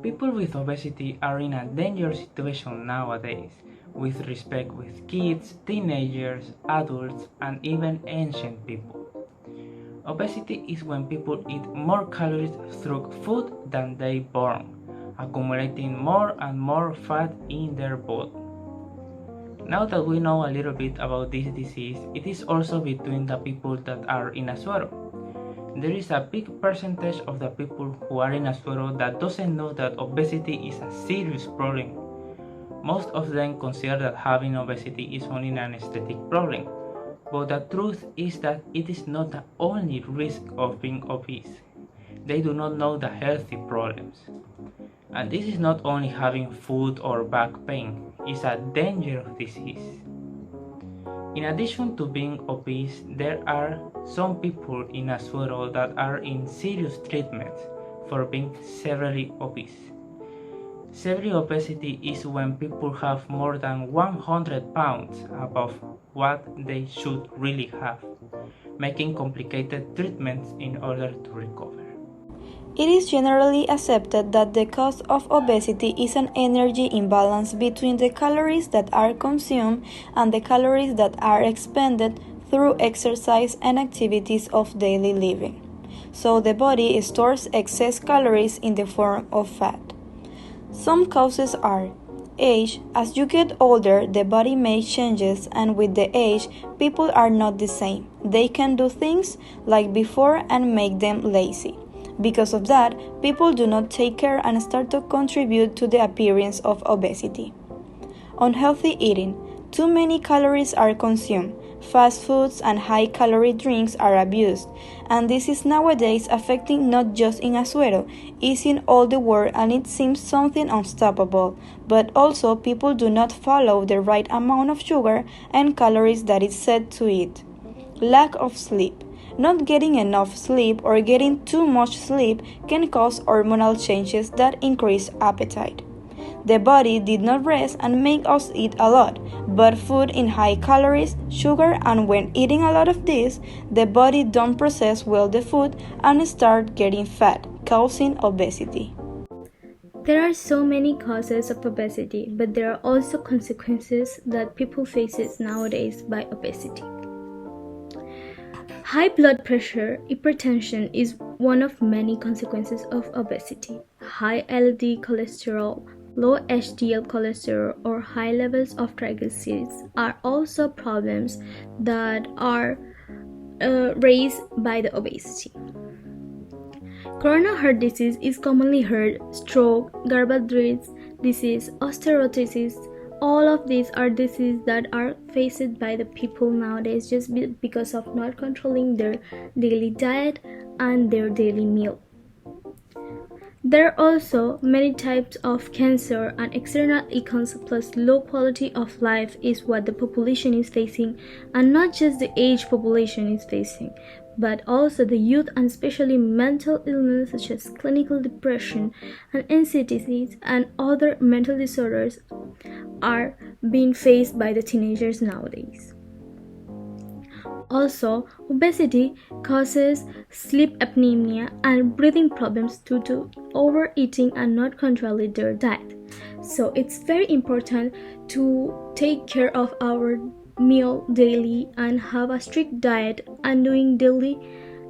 People with obesity are in a dangerous situation nowadays, with respect with kids, teenagers, adults, and even ancient people. Obesity is when people eat more calories through food than they burn, accumulating more and more fat in their body. Now that we know a little bit about this disease, it is also between the people that are in Azuero. There is a big percentage of the people who are in Azuero that doesn't know that obesity is a serious problem. Most of them consider that having obesity is only an aesthetic problem, but the truth is that it is not the only risk of being obese. They do not know the healthy problems. And this is not only having foot or back pain, it's a dangerous disease. In addition to being obese, there are some people in Azuero that are in serious treatments for being severely obese. Severe obesity is when people have more than 100 pounds above what they should really have, making complicated treatments in order to recover. It is generally accepted that the cause of obesity is an energy imbalance between the calories that are consumed and the calories that are expended through exercise and activities of daily living. So the body stores excess calories in the form of fat. Some causes are age. As you get older, the body makes changes, and with the age, people are not the same. They can do things like before and make them lazy. Because of that, people do not take care and start to contribute to the appearance of obesity. Unhealthy eating. Too many calories are consumed. Fast foods and high-calorie drinks are abused, and this is nowadays affecting not just in Azuero, it's in all the world, and it seems something unstoppable, but also people do not follow the right amount of sugar and calories that is said to eat. Lack of sleep. Not getting enough sleep or getting too much sleep can cause hormonal changes that increase appetite. The body did not rest and make us eat a lot, but food in high calories, sugar, and when eating a lot of this, the body don't process well the food and start getting fat, causing obesity. There are so many causes of obesity, but there are also consequences that people faces nowadays by obesity. High blood pressure, hypertension is one of many consequences of obesity. High LDL cholesterol, low HDL cholesterol, or high levels of triglycerides are also problems that are raised by the obesity. Coronary heart disease is commonly heard, stroke, Gardner's disease, osteoporosis. All of these are diseases that are faced by the people nowadays just because of not controlling their daily diet and their daily meal. There are also many types of cancer, and external icons plus low quality of life is what the population is facing, and not just the age population is facing, but also the youth, and especially mental illness such as clinical depression and anxiety and other mental disorders are being faced by the teenagers nowadays. Also, obesity causes sleep apnea and breathing problems due to overeating and not controlling their diet. So it's very important to take care of our meal daily and have a strict diet and doing daily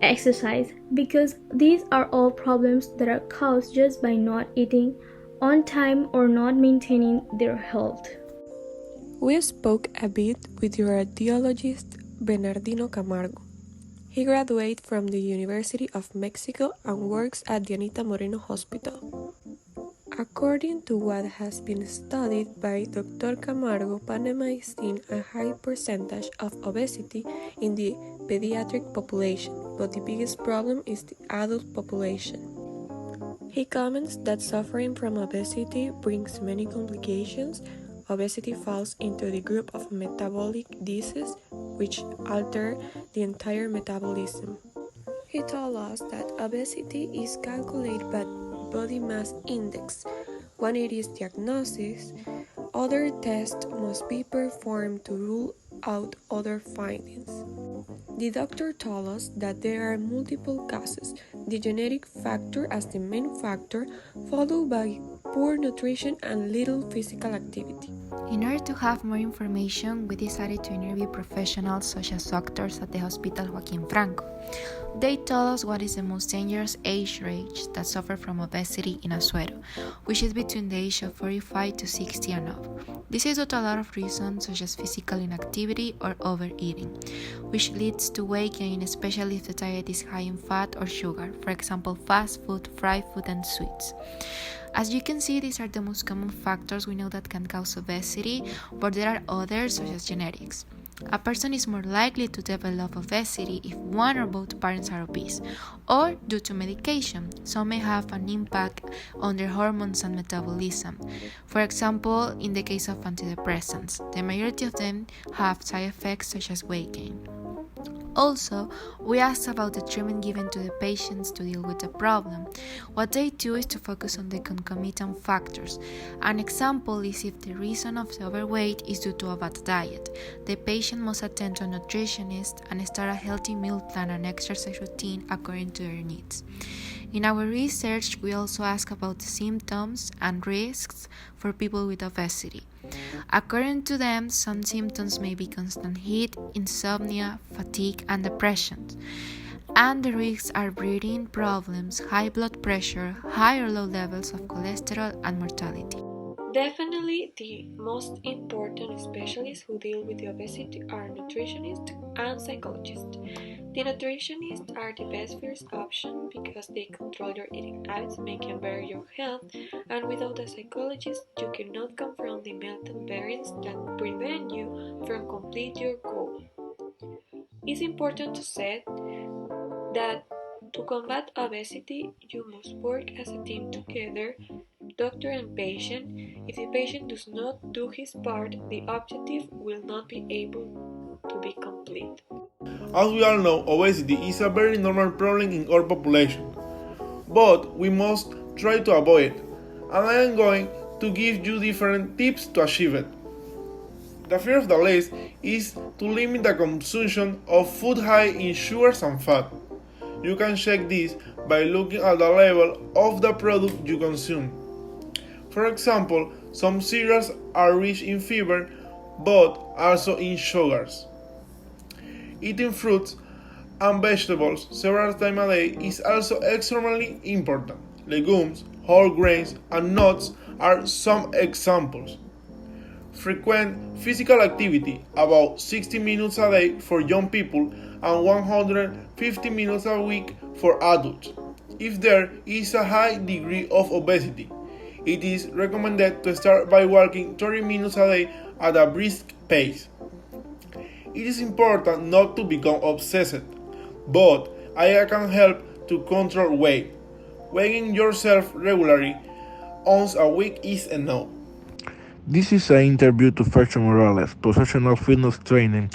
exercise, because these are all problems that are caused just by not eating on time or not maintaining their health. We spoke a bit with your radiologist Bernardino Camargo. He graduated from the University of Mexico and works at the Anita Moreno Hospital. According to what has been studied by Dr. Camargo, Panama is seeing a high percentage of obesity in the pediatric population, but the biggest problem is the adult population. He comments that suffering from obesity brings many complications. Obesity falls into the group of metabolic diseases, which alter the entire metabolism. He told us that obesity is calculated by body mass index. When it is diagnosed, other tests must be performed to rule out other findings. The doctor told us that there are multiple causes the genetic factor as the main factor, followed by poor nutrition and little physical activity. In order to have more information, we decided to interview professionals such as doctors at the Hospital Joaquin Franco. They told us what is the most dangerous age range that suffer from obesity in Azuero, which is between the age of 45 to 60 and up. This is due to a lot of reasons such as physical inactivity or overeating, which leads to weight gain, especially if the diet is high in fat or sugar, for example fast food, fried food and sweets. As you can see, these are the most common factors we know that can cause obesity, but there are others such as genetics. A person is more likely to develop obesity if one or both parents are obese, or due to medication. Some may have an impact on their hormones and metabolism. For example, in the case of antidepressants, the majority of them have side effects such as weight gain. Also, we asked about the treatment given to the patients to deal with the problem. What they do is to focus on the concomitant factors. An example is if the reason of the overweight is due to a bad diet. The patient must attend to a nutritionist and start a healthy meal plan and exercise routine according to their needs. In our research, we also ask about the symptoms and risks for people with obesity. According to them, some symptoms may be constant heat, insomnia, fatigue, and depression. And the risks are breathing problems, high blood pressure, high or low levels of cholesterol, and mortality. Definitely, the most important specialists who deal with the obesity are nutritionists and psychologists. The nutritionists are the best first option because they control your eating habits, making better your health, and without a psychologist, you cannot confront the mental barriers that prevent you from complete your goal. It's important to say that to combat obesity, you must work as a team together, doctor and patient. If the patient does not do his part, the objective will not be able to be complete. As we all know, obesity is a very normal problem in our population, but we must try to avoid it, and I am going to give you different tips to achieve it. The first of the list is to limit the consumption of food high in sugars and fat. You can check this by looking at the level of the product you consume. For example, some cereals are rich in fiber but also in sugars. Eating fruits and vegetables several times a day is also extremely important. Legumes, whole grains, and nuts are some examples. Frequent physical activity, about 60 minutes a day for young people and 150 minutes a week for adults. If there is a high degree of obesity, it is recommended to start by walking 30 minutes a day at a brisk pace. It is important not to become obsessed, but I can help to control weight. Weighing yourself regularly once a week is enough. This is an interview to Fercho Morales, professional fitness training.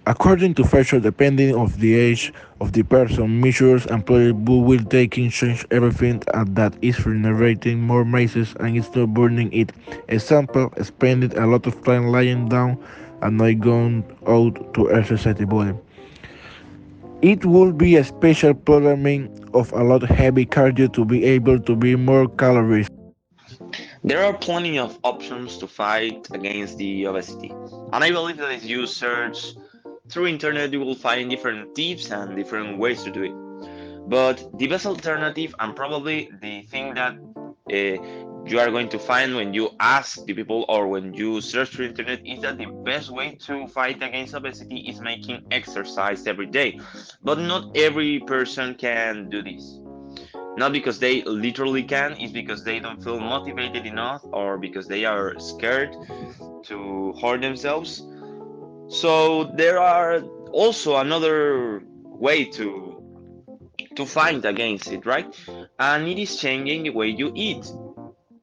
According to Fercho, depending on the age of the person, measures and project will taking change everything and that is regenerating more masses and it's not burning it. Example, spending a lot of time lying down and not going out to exercise the body. It will be a special programming of a lot of heavy cardio to be able to be more calories. There are plenty of options to fight against the obesity, and I believe that if you search through internet, you will find different tips and different ways to do it. But the best alternative, and probably the thing that you are going to find when you ask the people or when you search through internet, is that the best way to fight against obesity is making exercise every day. But not every person can do this. Not because they literally can, it's because they don't feel motivated enough or because they are scared to hurt themselves. So there are also another way to fight against it, right? And it is changing the way you eat.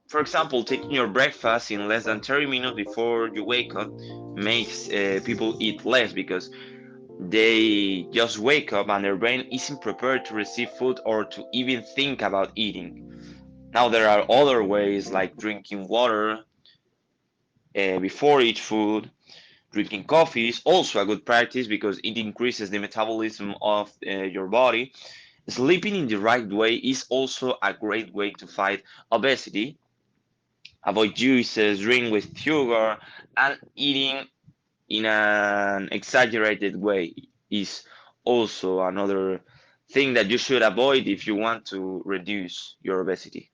For example, taking your breakfast in less than 30 minutes before you wake up makes people eat less because they just wake up and their brain isn't prepared to receive food or to even think about eating. Now, there are other ways like drinking water before each food. Drinking coffee is also a good practice because it increases the metabolism of your body. Sleeping in the right way is also a great way to fight obesity. Avoid juices, drink with sugar, and eating in an exaggerated way is also another thing that you should avoid if you want to reduce your obesity.